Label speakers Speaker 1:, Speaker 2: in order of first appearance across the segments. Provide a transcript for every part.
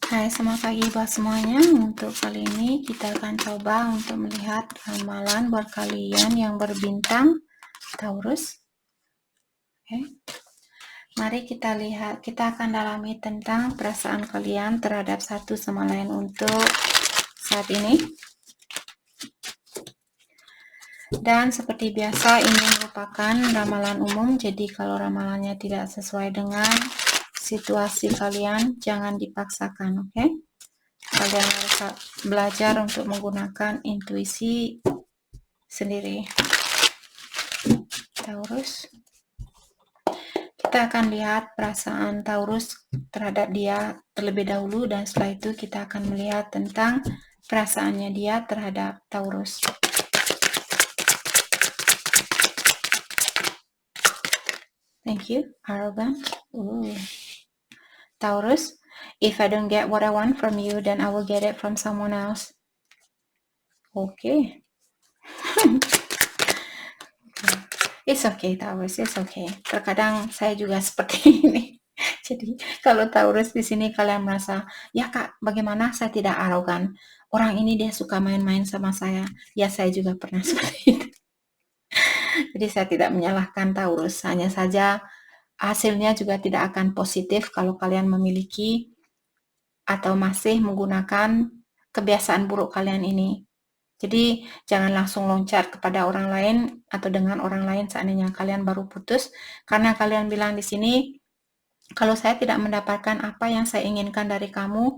Speaker 1: Hai, selamat pagi buat semuanya. Untuk kali ini kita akan coba untuk melihat ramalan buat kalian yang berbintang Taurus. Oke. Mari kita lihat, kita akan dalami tentang perasaan kalian terhadap satu sama lain untuk saat ini. Dan seperti biasa, ini merupakan ramalan umum, jadi kalau ramalannya tidak sesuai dengan situasi kalian, jangan dipaksakan, oke? Kalian harus belajar untuk menggunakan intuisi sendiri. Taurus, kita akan lihat perasaan Taurus terhadap dia terlebih dahulu, dan setelah itu kita akan melihat tentang perasaannya dia terhadap Taurus. Thank you. Arrogant. Taurus, if I don't get what I want from you, then I will get it from someone else. Okay. It's okay, Taurus. It's okay. Terkadang saya juga seperti ini. Jadi kalau Taurus di sini kalian merasa, ya Kak, bagaimana saya tidak arogan? Orang ini dia suka main-main sama saya. Ya saya juga pernah seperti itu. Jadi saya tidak menyalahkan Taurus. Hanya saja hasilnya juga tidak akan positif kalau kalian memiliki atau masih menggunakan kebiasaan buruk kalian ini. Jadi jangan langsung loncat kepada orang lain atau dengan orang lain seandainya kalian baru putus, karena kalian bilang di sini, kalau saya tidak mendapatkan apa yang saya inginkan dari kamu,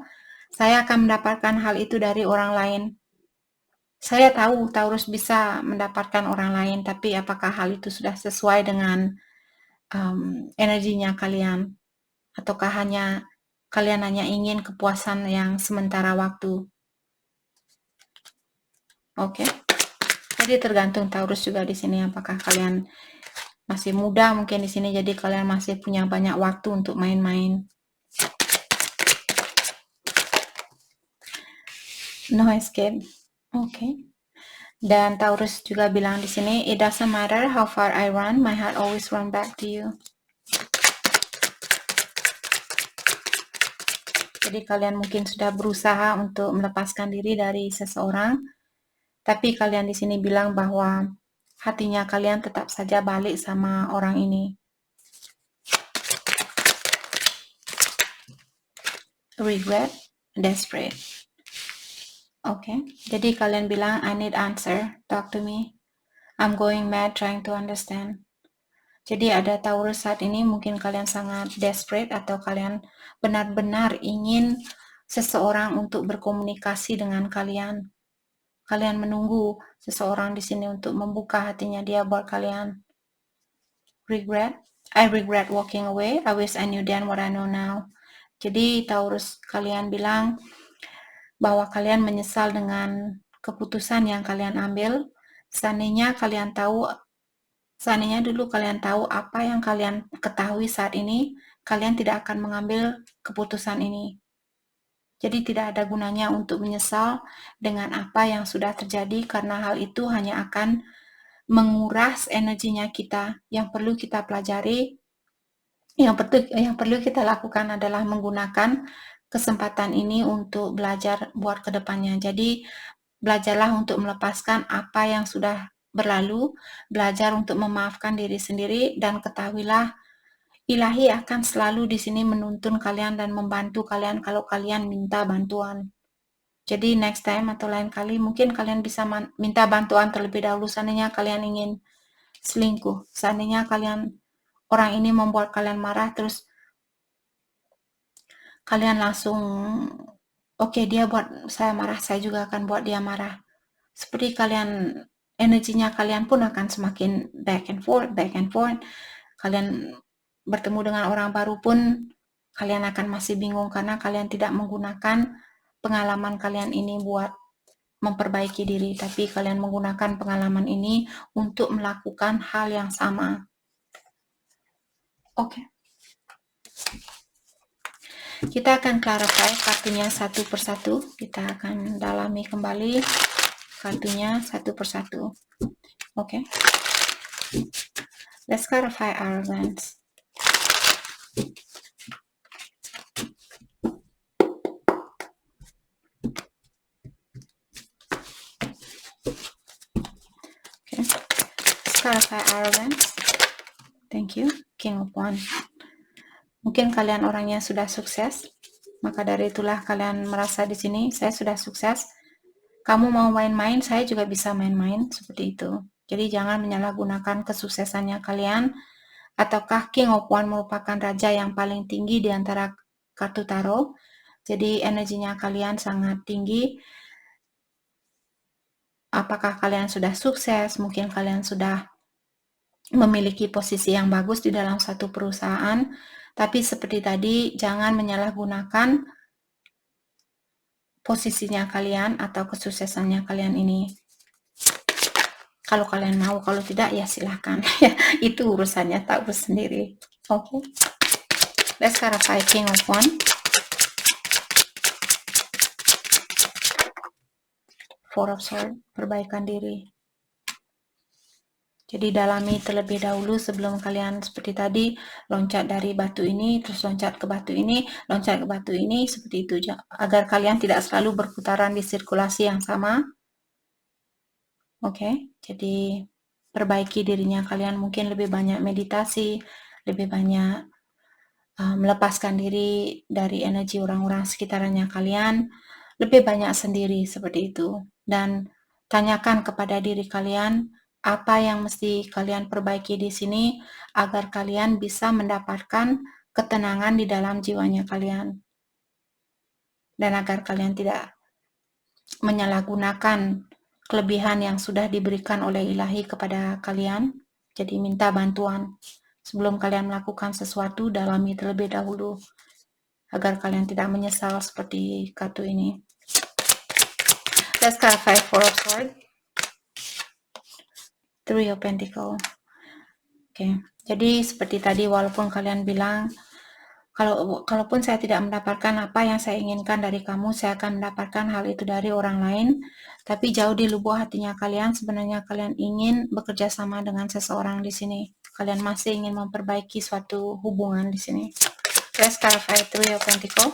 Speaker 1: saya akan mendapatkan hal itu dari orang lain. Saya tahu Taurus bisa mendapatkan orang lain, tapi apakah hal itu sudah sesuai dengan energinya kalian? Ataukah kalian hanya ingin kepuasan yang sementara waktu? Oke. Jadi tergantung Taurus juga di sini, apakah kalian masih muda mungkin di sini, jadi kalian masih punya banyak waktu untuk main-main. No escape. Oke. Dan Taurus juga bilang di sini, it doesn't matter how far I run, my heart always run back to you. Jadi kalian mungkin sudah berusaha untuk melepaskan diri dari seseorang, tapi kalian di sini bilang bahwa hatinya kalian tetap saja balik sama orang ini. Regret, desperate. Oke, jadi kalian bilang, I need answer, talk to me. I'm going mad trying to understand. Jadi ada Taurus saat ini, mungkin kalian sangat desperate atau kalian benar-benar ingin seseorang untuk berkomunikasi dengan kalian. Kalian menunggu seseorang di sini untuk membuka hatinya dia buat kalian. Regret, I regret walking away. I wish I knew then what I know now. Jadi Taurus, kalian bilang bahwa kalian menyesal dengan keputusan yang kalian ambil. Seandainya dulu kalian tahu apa yang kalian ketahui saat ini, kalian tidak akan mengambil keputusan ini. Jadi tidak ada gunanya untuk menyesal dengan apa yang sudah terjadi, karena hal itu hanya akan menguras energinya kita. Yang perlu kita pelajari, yang perlu kita lakukan adalah menggunakan kesempatan ini untuk belajar buat kedepannya. Jadi belajarlah untuk melepaskan apa yang sudah berlalu, belajar untuk memaafkan diri sendiri, dan ketahuilah Ilahi akan selalu di sini menuntun kalian dan membantu kalian kalau kalian minta bantuan. Jadi next time atau lain kali mungkin kalian bisa minta bantuan terlebih dahulu. Seandainya kalian ingin selingkuh, seandainya orang ini membuat kalian marah, terus kalian langsung oke, dia buat saya marah, saya juga akan buat dia marah. Seperti energinya kalian pun akan semakin back and forth. Kalian bertemu dengan orang baru pun kalian akan masih bingung karena kalian tidak menggunakan pengalaman kalian ini buat memperbaiki diri, tapi kalian menggunakan pengalaman ini untuk melakukan hal yang sama. Oke. Kita akan clarify kartunya satu persatu. Kita akan dalami kembali kartunya satu persatu. Oke. Let's clarify arrogance. Let's clarify arrogance. Thank you. King of Wands. Mungkin kalian orangnya sudah sukses, maka dari itulah kalian merasa di sini saya sudah sukses. Kamu mau main-main, saya juga bisa main-main, seperti itu. Jadi jangan menyalahgunakan kesuksesannya kalian. Ataukah King of Wands merupakan raja yang paling tinggi di antara kartu tarot. Jadi energinya kalian sangat tinggi. Apakah kalian sudah sukses? Mungkin kalian sudah memiliki posisi yang bagus di dalam satu perusahaan, tapi seperti tadi jangan menyalahgunakan posisinya kalian atau kesuksesannya kalian ini. Kalau kalian mau, kalau tidak ya silahkan. Itu urusannya Taurus sendiri. Oke. Okay. Let's clarify King of Wands. Four of Swords, perbaikan diri. Jadi dalami terlebih dahulu sebelum kalian seperti tadi loncat dari batu ini, terus loncat ke batu ini, loncat ke batu ini, seperti itu agar kalian tidak selalu berputaran di sirkulasi yang sama. Oke, jadi perbaiki dirinya kalian, mungkin lebih banyak meditasi, lebih banyak melepaskan diri dari energi orang-orang sekitarnya kalian, lebih banyak sendiri seperti itu. Dan tanyakan kepada diri kalian, apa yang mesti kalian perbaiki di sini agar kalian bisa mendapatkan ketenangan di dalam jiwanya kalian. Dan agar kalian tidak menyalahgunakan kelebihan yang sudah diberikan oleh ilahi kepada kalian. Jadi minta bantuan. Sebelum kalian melakukan sesuatu, dalami terlebih dahulu agar kalian tidak menyesal seperti kartu ini. Let's clarify Four of Swords. Three of Pentacles. Oke, jadi seperti tadi, walaupun kalian bilang, kalaupun saya tidak mendapatkan apa yang saya inginkan dari kamu, saya akan mendapatkan hal itu dari orang lain. Tapi jauh di lubuk hatinya kalian, sebenarnya kalian ingin bekerja sama dengan seseorang di sini. Kalian masih ingin memperbaiki suatu hubungan di sini. Let's clarify Three of Pentacles.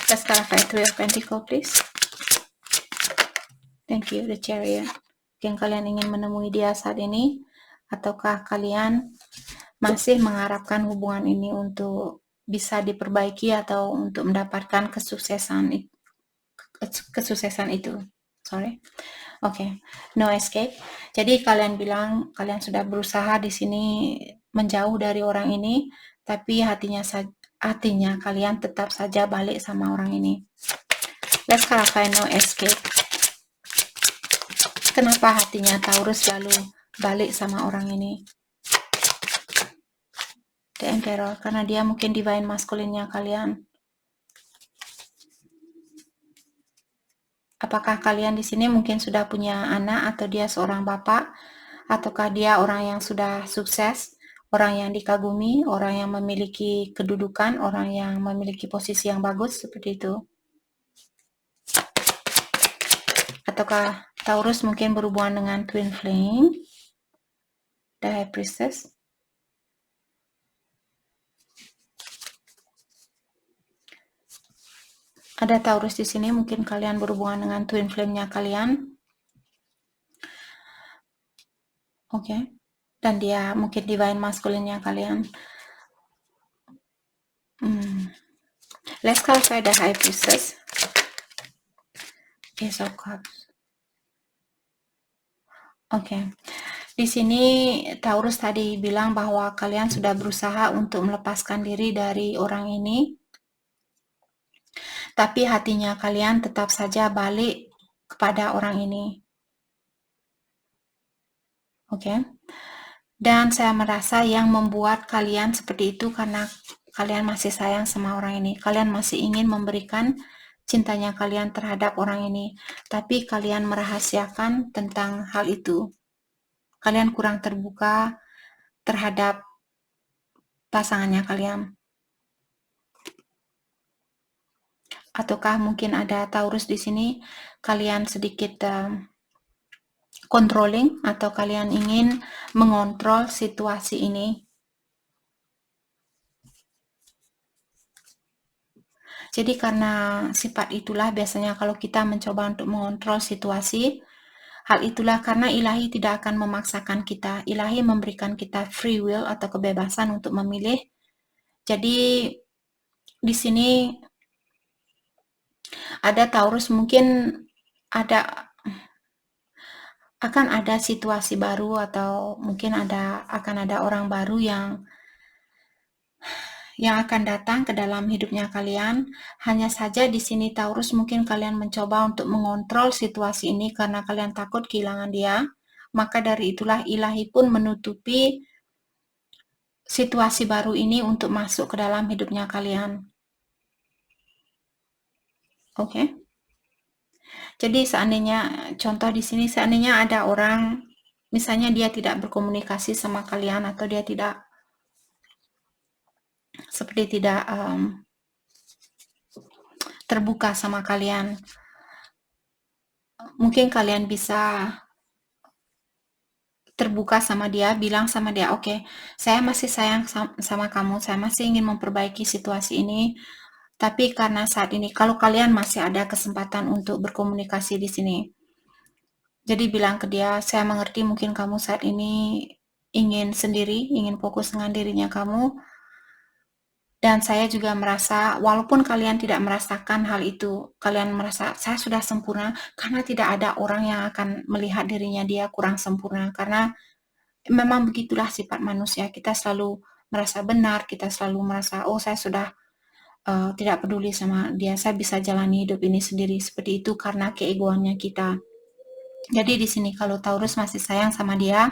Speaker 1: Let's clarify Three of Pentacles, please. Thank you, the Chariot. Mungkin kalian ingin menemui dia saat ini, ataukah kalian masih mengharapkan hubungan ini untuk bisa diperbaiki atau untuk mendapatkan kesuksesan itu. Sorry. Oke, no escape. Jadi kalian bilang kalian sudah berusaha di sini menjauh dari orang ini, tapi hatinya kalian tetap saja balik sama orang ini. Let's clarify no escape. Kenapa hatinya Taurus selalu balik sama orang ini? The Emperor, karena dia mungkin divine masculine-nya kalian. Apakah kalian di sini mungkin sudah punya anak atau dia seorang bapak, ataukah dia orang yang sudah sukses, orang yang dikagumi, orang yang memiliki kedudukan, orang yang memiliki posisi yang bagus seperti itu? Ataukah Taurus mungkin berhubungan dengan Twin Flame, the High Priestess? Ada Taurus di sini, mungkin kalian berhubungan dengan Twin Flame-nya kalian. Oke. Dan dia mungkin divine masculine-nya kalian. Let's clarify the High Priestess. Ace of Cups. Oke. Di sini Taurus tadi bilang bahwa kalian sudah berusaha untuk melepaskan diri dari orang ini, tapi hatinya kalian tetap saja balik kepada orang ini. Oke. Dan saya merasa yang membuat kalian seperti itu karena kalian masih sayang sama orang ini. Kalian masih ingin memberikan cintanya kalian terhadap orang ini, tapi kalian merahasiakan tentang hal itu. Kalian kurang terbuka terhadap pasangannya kalian. Ataukah mungkin ada Taurus di sini, kalian sedikit controlling, atau kalian ingin mengontrol situasi ini. Jadi karena sifat itulah biasanya kalau kita mencoba untuk mengontrol situasi, Hal itulah karena ilahi tidak akan memaksakan kita. Ilahi memberikan kita free will atau kebebasan untuk memilih. Jadi di sini ada Taurus, mungkin akan ada situasi baru atau mungkin akan ada orang baru yang akan datang ke dalam hidupnya kalian. Hanya saja di sini Taurus, mungkin kalian mencoba untuk mengontrol situasi ini karena kalian takut kehilangan dia. Maka dari itulah ilahi pun menutupi situasi baru ini untuk masuk ke dalam hidupnya kalian. Oke. Jadi contoh di sini, seandainya ada orang, misalnya dia tidak berkomunikasi sama kalian atau dia tidak terbuka sama kalian, mungkin kalian bisa terbuka sama dia, bilang sama dia, oke, saya masih sayang sama kamu, saya masih ingin memperbaiki situasi ini, tapi karena saat ini, kalau kalian masih ada kesempatan untuk berkomunikasi di sini, jadi bilang ke dia, saya mengerti mungkin kamu saat ini ingin sendiri, ingin fokus dengan dirinya kamu, dan saya juga merasa, walaupun kalian tidak merasakan hal itu, kalian merasa saya sudah sempurna, karena tidak ada orang yang akan melihat dirinya dia kurang sempurna, karena memang begitulah sifat manusia, kita selalu merasa benar, kita selalu merasa, oh saya sudah tidak peduli sama dia, saya bisa jalani hidup ini sendiri, seperti itu karena keegoannya kita. Jadi di sini kalau Taurus masih sayang sama dia,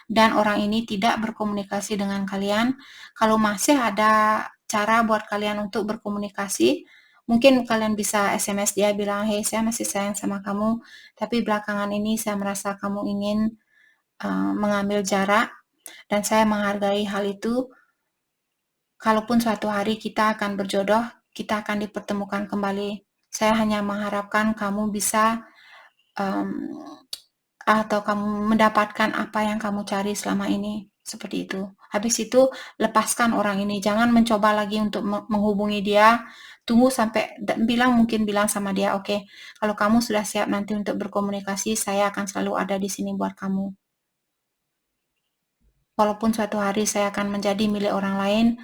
Speaker 1: dan orang ini tidak berkomunikasi dengan kalian, kalau masih ada cara buat kalian untuk berkomunikasi, mungkin kalian bisa SMS dia, bilang, hey saya masih sayang sama kamu, tapi belakangan ini saya merasa kamu ingin mengambil jarak, dan saya menghargai hal itu. Kalaupun suatu hari kita akan berjodoh, kita akan dipertemukan kembali. Saya hanya mengharapkan kamu bisa atau kamu mendapatkan apa yang kamu cari selama ini, seperti itu. Habis itu lepaskan orang ini, jangan mencoba lagi untuk menghubungi dia, tunggu sampai mungkin bilang sama dia, oke, kalau kamu sudah siap nanti untuk berkomunikasi, saya akan selalu ada di sini buat kamu. Walaupun suatu hari saya akan menjadi milik orang lain,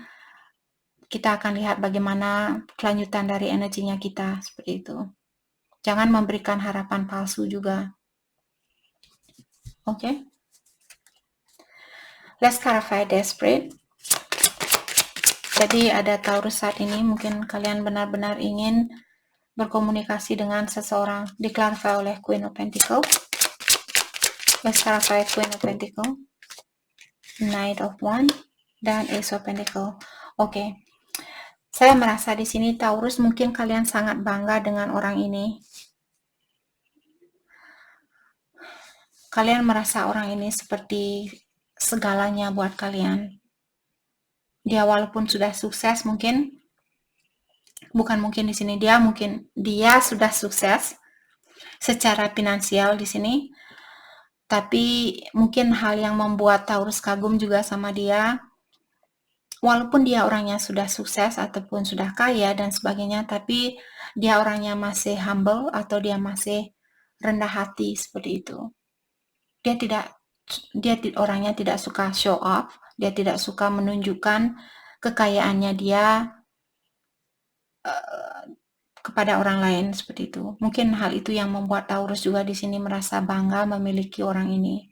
Speaker 1: kita akan lihat bagaimana kelanjutan dari energinya kita, seperti itu. Jangan memberikan harapan palsu juga. Oke. Let's clarify desperate. Jadi ada Taurus saat ini, mungkin kalian benar-benar ingin berkomunikasi dengan seseorang, diklarify oleh Queen of Pentacles. Let's clarify Queen of Pentacles, Knight of Wands, dan Ace of Pentacles. Oke. Saya merasa di sini Taurus, mungkin kalian sangat bangga dengan orang ini. Kalian merasa orang ini seperti segalanya buat kalian. Dia walaupun sudah sukses, bukan mungkin di sini, dia sudah sukses secara finansial di sini. Tapi mungkin hal yang membuat Taurus kagum juga sama dia, walaupun dia orangnya sudah sukses ataupun sudah kaya dan sebagainya, tapi dia orangnya masih humble atau dia masih rendah hati, seperti itu. Dia orangnya tidak suka show off, dia tidak suka menunjukkan kekayaannya dia kepada orang lain, seperti itu. Mungkin hal itu yang membuat Taurus juga di sini merasa bangga memiliki orang ini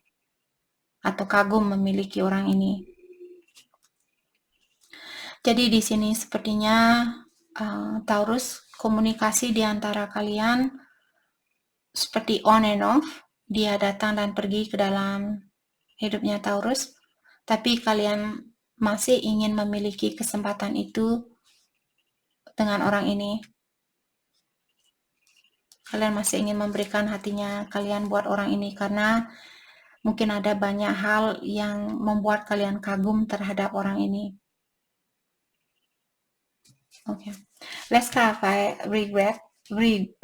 Speaker 1: atau kagum memiliki orang ini. Jadi di sini sepertinya Taurus, komunikasi di antara kalian seperti on and off, dia datang dan pergi ke dalam hidupnya Taurus, tapi kalian masih ingin memiliki kesempatan itu dengan orang ini. Kalian masih ingin memberikan hatinya kalian buat orang ini karena mungkin ada banyak hal yang membuat kalian kagum terhadap orang ini. Okay. Let's clarify regret. Sorry.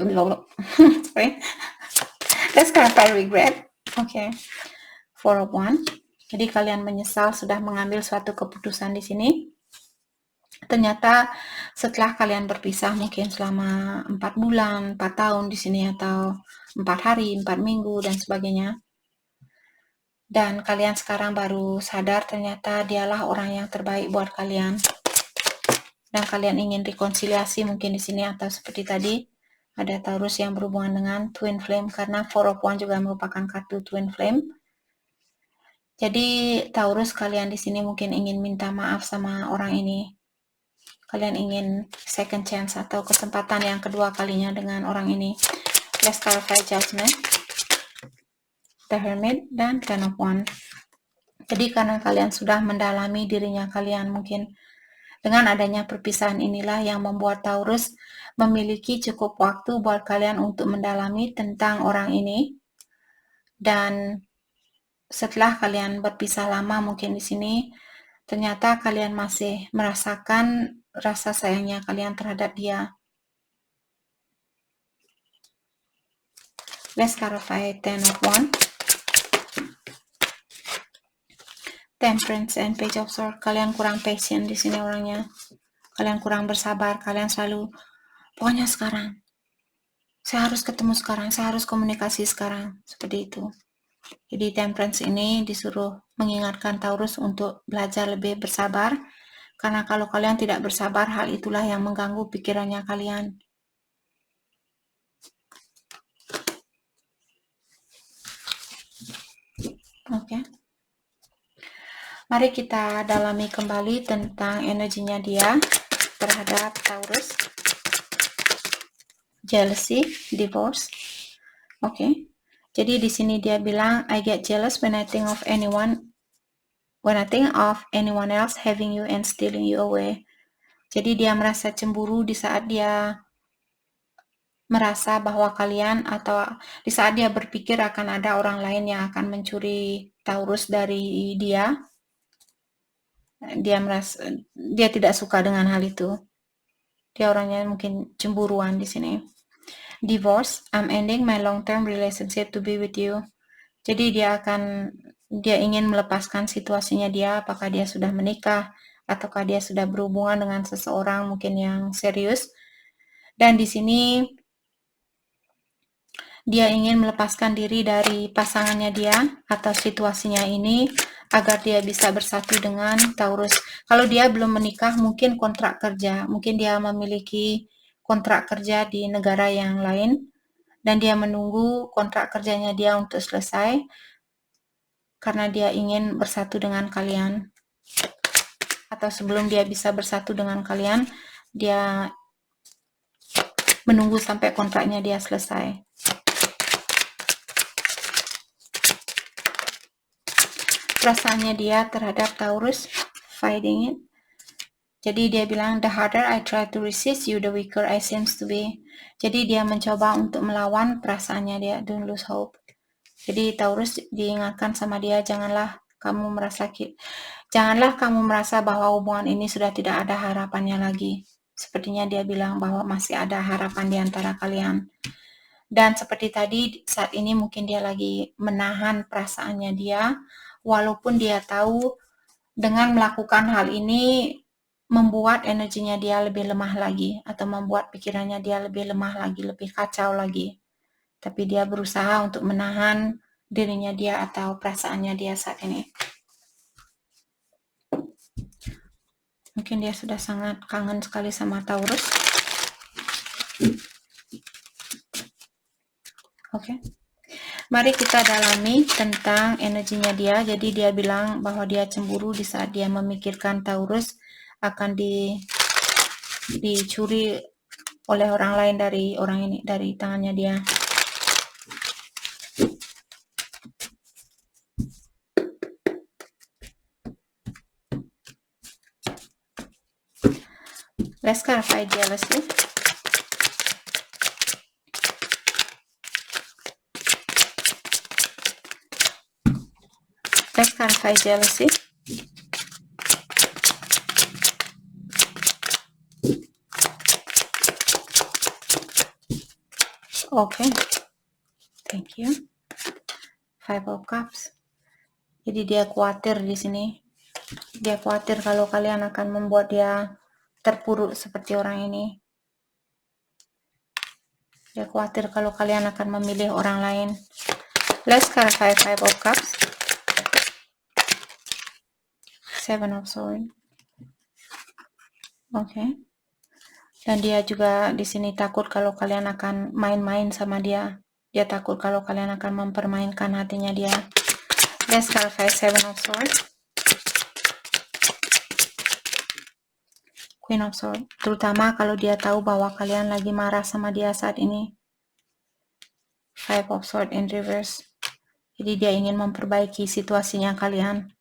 Speaker 1: Let's clarify regret. Okay. 4 of Wands. Jadi kalian menyesal sudah mengambil suatu keputusan di sini. Ternyata setelah kalian berpisah mungkin selama 4 bulan, 4 tahun di sini, atau 4 hari, 4 minggu, dan sebagainya. Dan kalian sekarang baru sadar ternyata dialah orang yang terbaik buat kalian. Dan kalian ingin rekonsiliasi mungkin di sini, atau seperti tadi ada Taurus yang berhubungan dengan twin flame, karena Four of Wands juga merupakan kartu twin flame. Jadi Taurus, kalian di sini mungkin ingin minta maaf sama orang ini. Kalian ingin second chance atau kesempatan yang kedua kalinya dengan orang ini. Let's clarify judgment, the Hermit, dan Ten of Wands. Jadi karena kalian sudah mendalami dirinya kalian, mungkin dengan adanya perpisahan inilah yang membuat Taurus memiliki cukup waktu buat kalian untuk mendalami tentang orang ini. Dan setelah kalian berpisah lama mungkin di sini, ternyata kalian masih merasakan rasa sayangnya kalian terhadap dia. Let's clarify Ten of Wands, Temperance, and Page of Swords. Kalian kurang patient di sini orangnya. Kalian kurang bersabar. Kalian selalu, pokoknya sekarang. Saya harus ketemu sekarang. Saya harus komunikasi sekarang. Seperti itu. Jadi Temperance ini disuruh mengingatkan Taurus untuk belajar lebih bersabar. Karena kalau kalian tidak bersabar, hal itulah yang mengganggu pikirannya kalian. Oke. Mari kita dalami kembali tentang energinya dia terhadap Taurus. Jealousy, divorce. Oke. Jadi di sini dia bilang, I get jealous when I think of anyone else having you and stealing you away. Jadi dia merasa cemburu di saat dia merasa bahwa kalian, atau di saat dia berpikir akan ada orang lain yang akan mencuri Taurus dari dia. Dia merasa dia tidak suka dengan hal itu. Dia orangnya mungkin cemburuan di sini. Divorce, I'm ending my long-term relationship to be with you. Jadi dia ingin melepaskan situasinya dia, apakah dia sudah menikah ataukah dia sudah berhubungan dengan seseorang mungkin yang serius. Dan di sini dia ingin melepaskan diri dari pasangannya dia atau situasinya ini agar dia bisa bersatu dengan Taurus. Kalau dia belum menikah, mungkin kontrak kerja, mungkin dia memiliki kontrak kerja di negara yang lain dan dia menunggu kontrak kerjanya dia untuk selesai karena dia ingin bersatu dengan kalian. Atau sebelum dia bisa bersatu dengan kalian, dia menunggu sampai kontraknya dia selesai. Perasaannya dia terhadap Taurus, fighting it. Jadi dia bilang, the harder I try to resist you, the weaker I seems to be. Jadi dia mencoba untuk melawan perasaannya dia, don't lose hope. Jadi Taurus diingatkan sama dia, janganlah kamu merasa bahwa hubungan ini sudah tidak ada harapannya lagi. Sepertinya dia bilang bahwa masih ada harapan di antara kalian. Dan seperti tadi, saat ini mungkin dia lagi menahan perasaannya dia, walaupun dia tahu dengan melakukan hal ini membuat energinya dia lebih lemah lagi, atau membuat pikirannya dia lebih lemah lagi, lebih kacau lagi. Tapi dia berusaha untuk menahan dirinya dia atau perasaannya dia saat ini. Mungkin dia sudah sangat kangen sekali sama Taurus. Oke. Mari kita dalami tentang energinya dia. Jadi dia bilang bahwa dia cemburu di saat dia memikirkan Taurus akan dicuri oleh orang lain dari orang ini, dari tangannya dia. Let's clarify jealousy. Let's clarify jealousy. Okay, thank you. Five of Cups. Jadi dia khawatir di sini. Dia khawatir kalau kalian akan membuat dia terpuruk seperti orang ini. Dia khawatir kalau kalian akan memilih orang lain. Let's clarify Five of Cups, Seven of Swords. Oke. Dan dia juga di sini takut kalau kalian akan main-main sama dia. Dia takut kalau kalian akan mempermainkan hatinya dia. Let's clarify Seven of Swords, Queen of Swords. Terutama kalau dia tahu bahwa kalian lagi marah sama dia saat ini. Five of Swords in reverse. Jadi dia ingin memperbaiki situasinya kalian.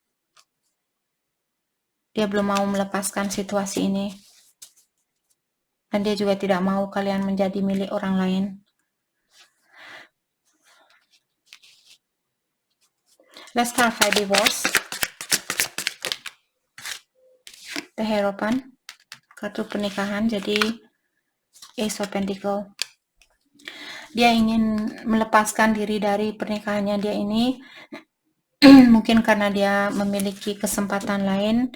Speaker 1: Dia belum mau melepaskan situasi ini. Dan dia juga tidak mau kalian menjadi milik orang lain. Let's clarify divorce. The Hierophant. Kartu pernikahan, jadi Ace of Pentacles. Dia ingin melepaskan diri dari pernikahannya dia ini. Mungkin karena dia memiliki kesempatan lain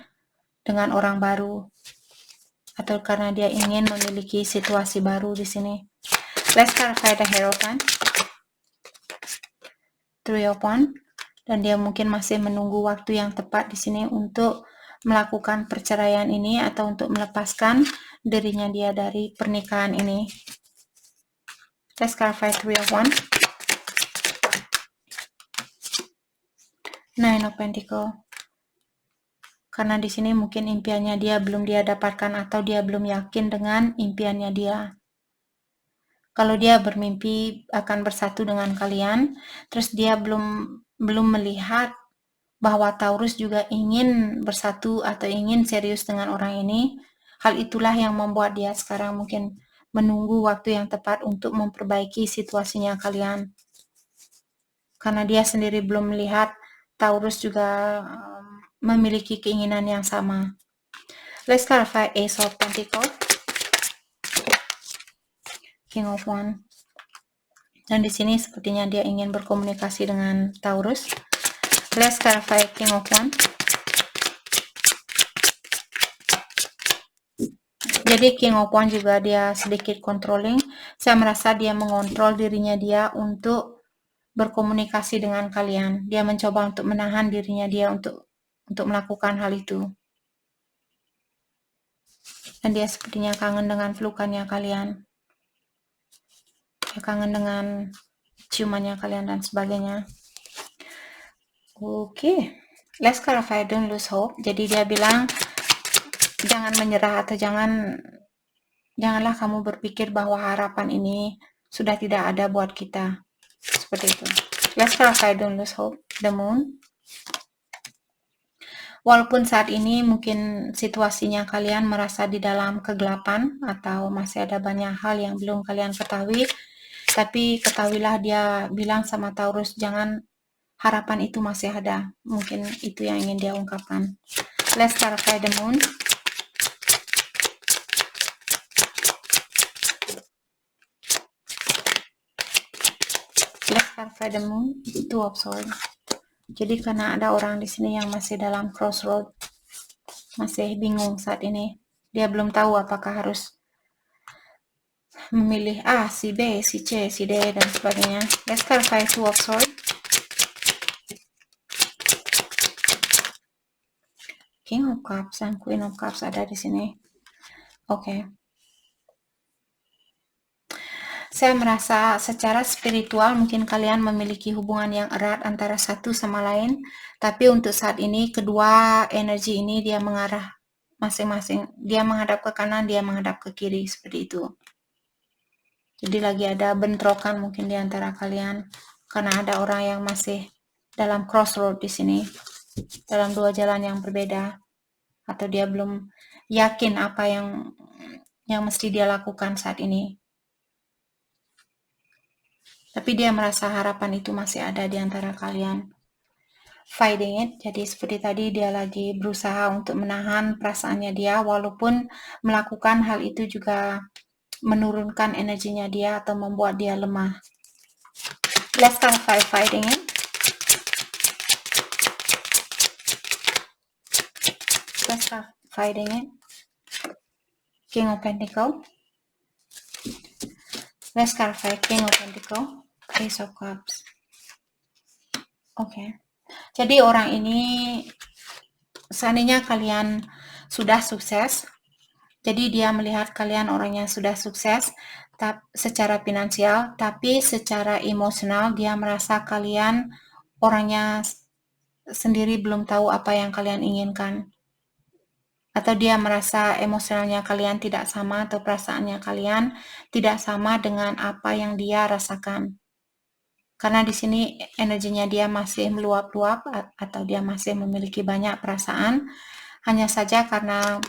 Speaker 1: dengan orang baru. Atau karena dia ingin memiliki situasi baru di sini. Let's clarify the Hierophant. Three of Wands. Dan dia mungkin masih menunggu waktu yang tepat di sini untuk melakukan perceraian ini atau untuk melepaskan dirinya dia dari pernikahan ini. Let's clarify Three of Wands. Nine of Pentacles. Karena di sini mungkin impiannya dia belum dia dapatkan atau dia belum yakin dengan impiannya dia. Kalau dia bermimpi akan bersatu dengan kalian, terus dia belum melihat bahwa Taurus juga ingin bersatu atau ingin serius dengan orang ini, hal itulah yang membuat dia sekarang mungkin menunggu waktu yang tepat untuk memperbaiki situasinya kalian. Karena dia sendiri belum melihat Taurus juga memiliki keinginan yang sama. Let's clarify Ace of Pentacles, King of Wands. Dan di sini sepertinya dia ingin berkomunikasi dengan Taurus. Let's clarify King of Wands. Jadi King of Wands juga dia sedikit controlling. Saya merasa dia mengontrol dirinya dia untuk berkomunikasi dengan kalian. Dia mencoba untuk menahan dirinya dia untuk melakukan hal itu. Dan dia sepertinya kangen dengan pelukannya kalian. Dia kangen dengan ciumannya kalian dan sebagainya. Oke. Let's clarify, don't lose hope. Jadi dia bilang jangan menyerah atau janganlah kamu berpikir bahwa harapan ini sudah tidak ada buat kita. Seperti itu. Let's clarify, don't lose hope. The Moon. Walaupun saat ini mungkin situasinya kalian merasa di dalam kegelapan atau masih ada banyak hal yang belum kalian ketahui, tapi ketahuilah dia bilang sama Taurus, jangan, harapan itu masih ada. Mungkin itu yang ingin dia ungkapkan. Let's clarify the Moon. Let's clarify the Moon. Two of Swords. Jadi karena ada orang di sini yang masih dalam crossroad, masih bingung saat ini. Dia belum tahu apakah harus memilih A, si B, si C, si D, dan sebagainya. Let's clarify Two of Swords. King of Cups dan Queen of Cups ada di sini. Oke. Saya merasa secara spiritual mungkin kalian memiliki hubungan yang erat antara satu sama lain, tapi untuk saat ini kedua energi ini dia mengarah masing-masing. Dia menghadap ke kanan, dia menghadap ke kiri, seperti itu. Jadi lagi ada bentrokan mungkin di antara kalian karena ada orang yang masih dalam crossroad di sini, dalam dua jalan yang berbeda, atau dia belum yakin apa yang mesti dia lakukan saat ini. Tapi dia merasa harapan itu masih ada di antara kalian. Fighting it, jadi seperti tadi dia lagi berusaha untuk menahan perasaannya dia, walaupun melakukan hal itu juga menurunkan energinya dia atau membuat dia lemah. Let's start fighting it. Let's start fighting it. King of Pentacle. Let's clarify King of Pentacle, Ace of Cups. Oke. Jadi orang ini seandainya kalian sudah sukses, jadi dia melihat kalian orang yang sudah sukses secara finansial, tapi secara emosional dia merasa kalian orangnya sendiri belum tahu apa yang kalian inginkan. Atau dia merasa emosionalnya kalian tidak sama atau perasaannya kalian tidak sama dengan apa yang dia rasakan. Karena di sini energinya dia masih meluap-luap atau dia masih memiliki banyak perasaan, hanya saja karena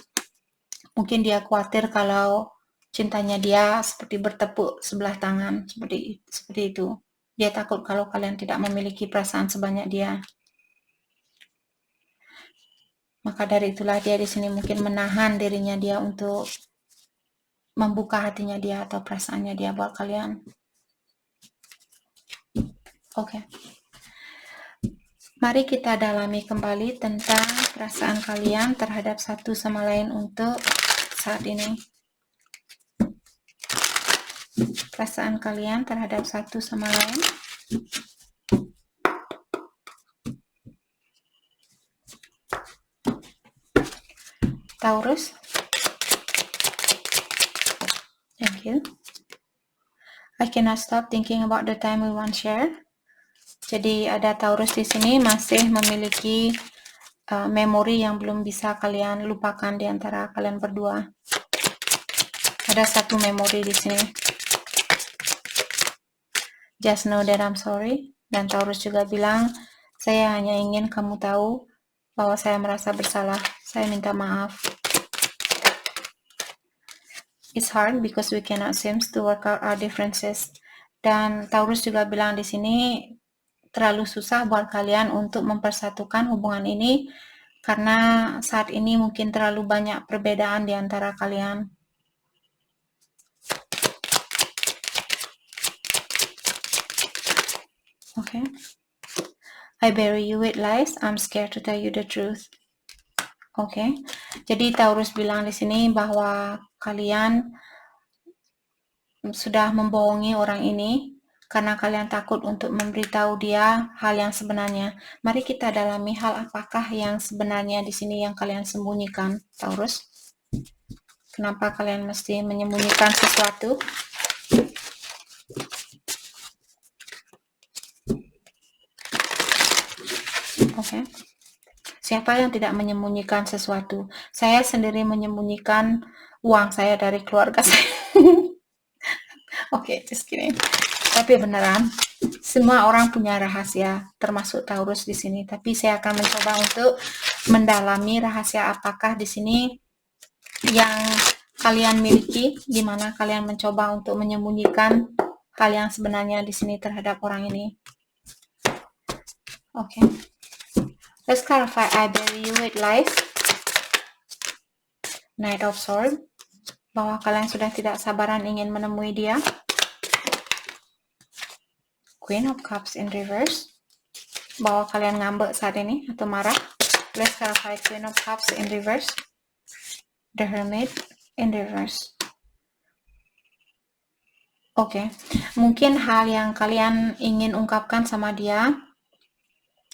Speaker 1: mungkin dia khawatir kalau cintanya dia seperti bertepuk sebelah tangan, seperti itu. Dia takut kalau kalian tidak memiliki perasaan sebanyak dia. Maka dari itulah dia di sini mungkin menahan dirinya dia untuk membuka hatinya dia atau perasaannya dia buat kalian. Oke. Mari kita dalami kembali tentang perasaan kalian terhadap satu sama lain untuk saat ini. Perasaan kalian terhadap satu sama lain. Taurus. Thank you. I cannot stop thinking about the time we once share. Jadi ada Taurus di sini masih memiliki memori yang belum bisa kalian lupakan di antara kalian berdua. Ada satu memori di sini. Just know that I'm sorry. Dan Taurus juga bilang, saya hanya ingin kamu tahu bahwa saya merasa bersalah. Saya minta maaf. It's hard because we cannot seem to work out our differences. Dan Taurus juga bilang di sini terlalu susah buat kalian untuk mempersatukan hubungan ini karena saat ini mungkin terlalu banyak perbedaan di antara kalian. Okay. I bury you with lies. I'm scared to tell you the truth. Oke. Jadi Taurus bilang di sini bahwa kalian sudah membohongi orang ini karena kalian takut untuk memberitahu dia hal yang sebenarnya. Mari kita dalami hal apakah yang sebenarnya di sini yang kalian sembunyikan, Taurus. Kenapa kalian mesti menyembunyikan sesuatu? Oke. Siapa yang tidak menyembunyikan sesuatu? Saya sendiri menyembunyikan uang saya dari keluarga saya. Oke, just kidding. Tapi beneran, semua orang punya rahasia, termasuk Taurus di sini. Tapi saya akan mencoba untuk mendalami rahasia apakah di sini yang kalian miliki, di mana kalian mencoba untuk menyembunyikan hal yang sebenarnya di sini terhadap orang ini. Oke. Let's clarify. I bury you with lies. Knight of Swords. Bahwa kalian sudah tidak sabaran ingin menemui dia. Queen of Cups in reverse. Bahwa kalian ngambek saat ini atau marah. Let's clarify Queen of Cups in reverse. The Hermit in reverse. Oke. Mungkin hal yang kalian ingin ungkapkan sama dia,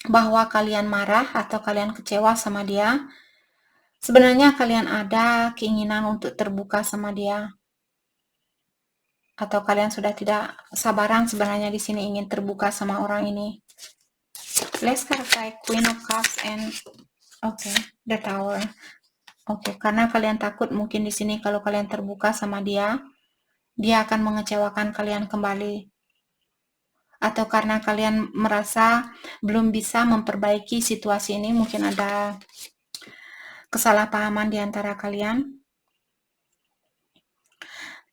Speaker 1: bahwa kalian marah atau kalian kecewa sama dia, sebenarnya kalian ada keinginan untuk terbuka sama dia. Atau kalian sudah tidak sabaran sebenarnya di sini ingin terbuka sama orang ini. Let's clarify Queen of Cups and the Tower. Karena kalian takut mungkin di sini kalau kalian terbuka sama dia, dia akan mengecewakan kalian kembali. Atau karena kalian merasa belum bisa memperbaiki situasi ini, mungkin ada kesalahpahaman di antara kalian.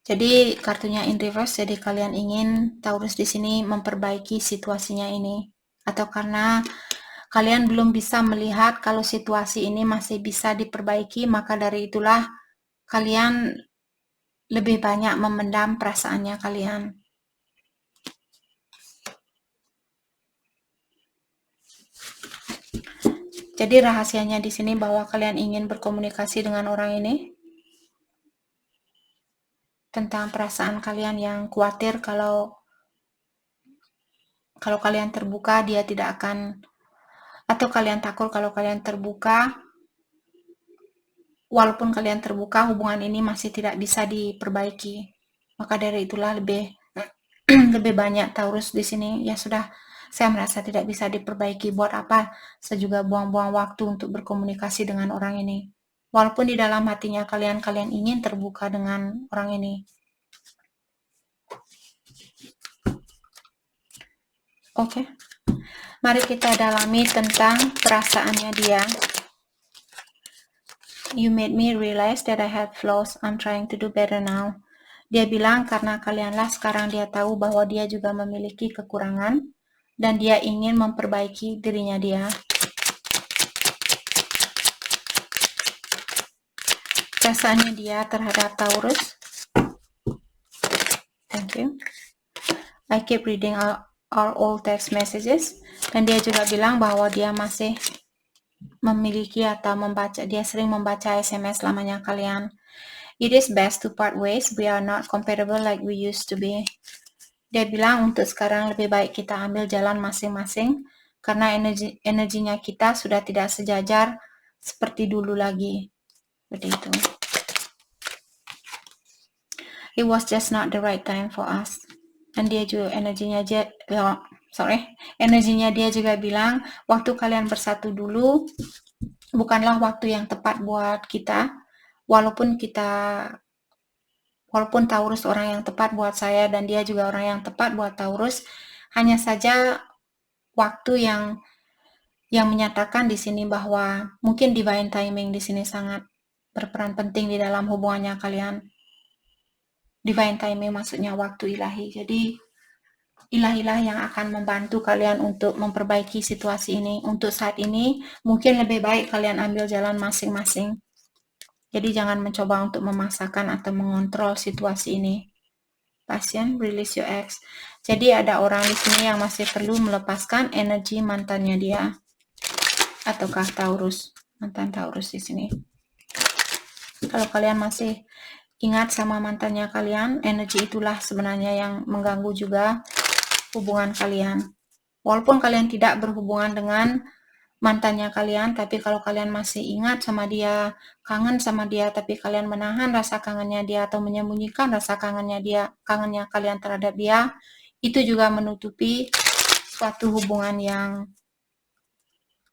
Speaker 1: Jadi kartunya in reverse, jadi kalian ingin Taurus di sini memperbaiki situasinya ini, atau karena kalian belum bisa melihat kalau situasi ini masih bisa diperbaiki, maka dari itulah kalian lebih banyak memendam perasaannya kalian. Jadi rahasianya di sini bahwa kalian ingin berkomunikasi dengan orang ini. tentang perasaan kalian yang khawatir kalau kalian terbuka dia tidak akan, atau kalian takut kalau kalian terbuka, walaupun kalian terbuka hubungan ini masih tidak bisa diperbaiki. Maka dari itulah lebih banyak Taurus di sini. Ya sudah, saya merasa tidak bisa diperbaiki, buat apa saya juga buang-buang waktu untuk berkomunikasi dengan orang ini. Walaupun di dalam hatinya kalian ingin terbuka dengan orang ini. Oke. Mari kita dalami tentang perasaannya dia. You made me realize that I had flaws. I'm trying to do better now. Dia bilang karena kalianlah sekarang dia tahu bahwa dia juga memiliki kekurangan dan dia ingin memperbaiki dirinya dia. Perasaannya dia terhadap Taurus. Thank you. I keep reading our old text messages. Dan dia juga bilang bahwa dia masih memiliki atau membaca, dia sering membaca SMS lamanya kalian. It is best to part ways. We are not compatible like we used to be. Dia bilang untuk sekarang lebih baik kita ambil jalan masing-masing karena energinya kita sudah tidak sejajar seperti dulu lagi. Seperti itu. It was just not the right time for us. Dan dia juga energinya dia juga bilang waktu kalian bersatu dulu bukanlah waktu yang tepat buat kita. Walaupun Taurus orang yang tepat buat saya dan dia juga orang yang tepat buat Taurus, hanya saja waktu yang menyatakan di sini bahwa mungkin divine timing di sini sangat berperan penting di dalam hubungannya kalian. Divine timing maksudnya waktu ilahi. Jadi ilahilah yang akan membantu kalian untuk memperbaiki situasi ini. Untuk saat ini mungkin lebih baik kalian ambil jalan masing-masing. Jadi jangan mencoba untuk memaksakan atau mengontrol situasi ini. Passion, release your ex. Jadi ada orang di sini yang masih perlu melepaskan energi mantannya dia. Ataukah Taurus, mantan Taurus di sini. Kalau kalian masih ingat sama mantannya kalian, energi itulah sebenarnya yang mengganggu juga hubungan kalian. Walaupun kalian tidak berhubungan dengan mantannya kalian, tapi kalau kalian masih ingat sama dia, kangen sama dia, tapi kalian menahan rasa kangennya dia atau menyembunyikan rasa kangennya kalian terhadap dia, itu juga menutupi suatu hubungan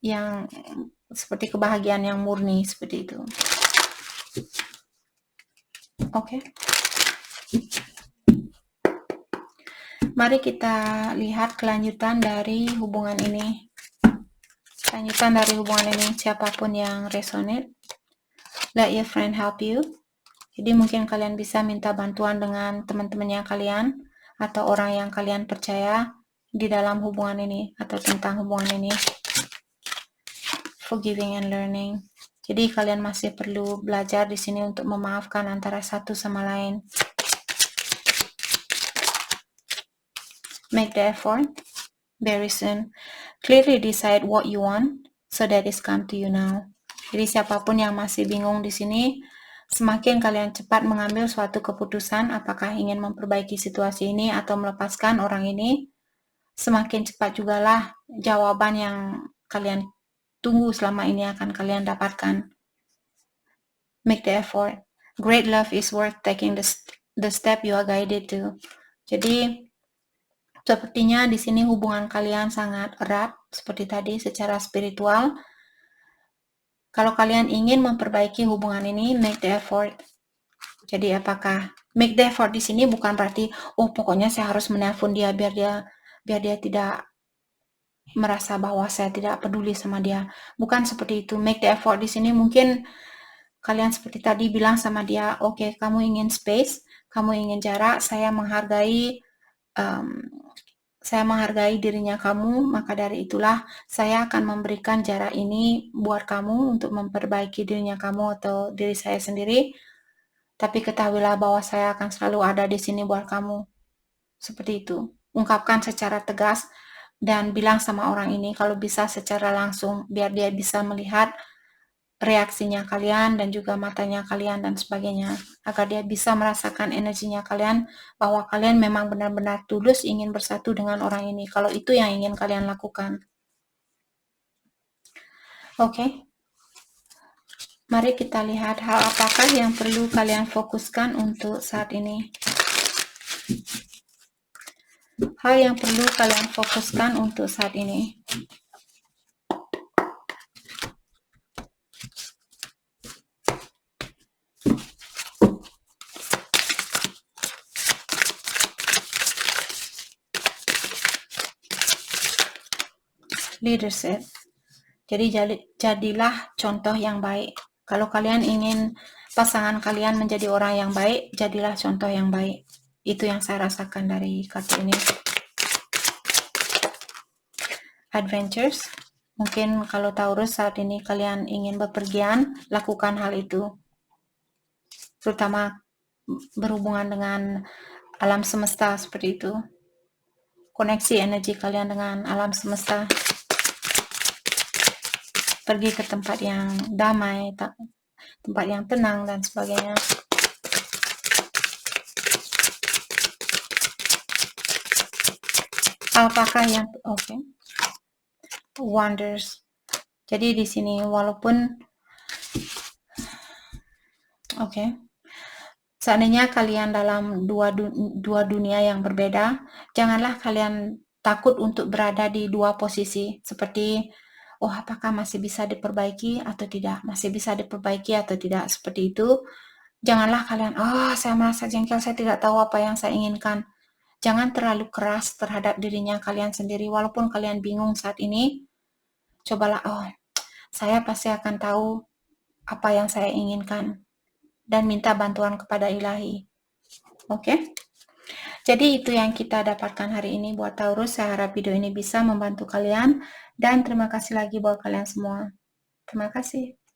Speaker 1: yang seperti kebahagiaan yang murni, seperti itu. Oke. Mari kita lihat kelanjutan dari hubungan ini. Siapapun yang resonate, let your friend help you. Jadi mungkin kalian bisa minta bantuan dengan teman-temannya kalian atau orang yang kalian percaya di dalam hubungan ini atau tentang hubungan ini. Forgiving and learning. Jadi kalian masih perlu belajar di sini untuk memaafkan antara satu sama lain. Make the effort very soon. Clearly decide what you want so that it's come to you now. Jadi siapapun yang masih bingung di sini, semakin kalian cepat mengambil suatu keputusan apakah ingin memperbaiki situasi ini atau melepaskan orang ini, semakin cepat jugalah jawaban yang kalian tunggu selama ini akan kalian dapatkan. Make the effort. Great love is worth taking the step you are guided to. Jadi sepertinya di sini hubungan kalian sangat erat seperti tadi secara spiritual. Kalau kalian ingin memperbaiki hubungan ini, make the effort. Jadi apakah make the effort di sini bukan berarti pokoknya saya harus menelpon dia biar dia tidak merasa bahwa saya tidak peduli sama dia. Bukan seperti itu. Make the effort di sini mungkin kalian seperti tadi bilang sama dia, oke, kamu ingin space, kamu ingin jarak, saya menghargai dirinya kamu, maka dari itulah saya akan memberikan jarak ini buat kamu untuk memperbaiki dirinya kamu atau diri saya sendiri. Tapi ketahuilah bahwa saya akan selalu ada di sini buat kamu. Seperti itu. Ungkapkan secara tegas dan bilang sama orang ini kalau bisa secara langsung biar dia bisa melihat reaksinya kalian dan juga matanya kalian dan sebagainya, agar dia bisa merasakan energinya kalian, bahwa kalian memang benar-benar tulus ingin bersatu dengan orang ini, kalau itu yang ingin kalian lakukan. Oke. Mari kita lihat hal apakah yang perlu kalian fokuskan untuk saat ini. Hal yang perlu kalian fokuskan untuk saat ini. Leadership. Jadi jadilah contoh yang baik. Kalau kalian ingin pasangan kalian menjadi orang yang baik, jadilah contoh yang baik. Itu yang saya rasakan dari kartu ini. Adventures. Mungkin kalau Taurus saat ini kalian ingin bepergian, lakukan hal itu. Terutama berhubungan dengan alam semesta seperti itu. Koneksi energi kalian dengan alam semesta. Pergi ke tempat yang damai, tempat yang tenang dan sebagainya. Apakah yang wonders. Jadi di sini walaupun seandainya kalian dalam dua dunia yang berbeda, janganlah kalian takut untuk berada di dua posisi, seperti apakah masih bisa diperbaiki atau tidak, masih bisa diperbaiki atau tidak, seperti itu. Janganlah kalian, saya merasa jengkel, saya tidak tahu apa yang saya inginkan. Jangan terlalu keras terhadap dirinya kalian sendiri, walaupun kalian bingung saat ini. Cobalah, saya pasti akan tahu apa yang saya inginkan, dan minta bantuan kepada ilahi. Oke? Jadi itu yang kita dapatkan hari ini buat Taurus. Saya harap video ini bisa membantu kalian, dan terima kasih lagi buat kalian semua. Terima kasih.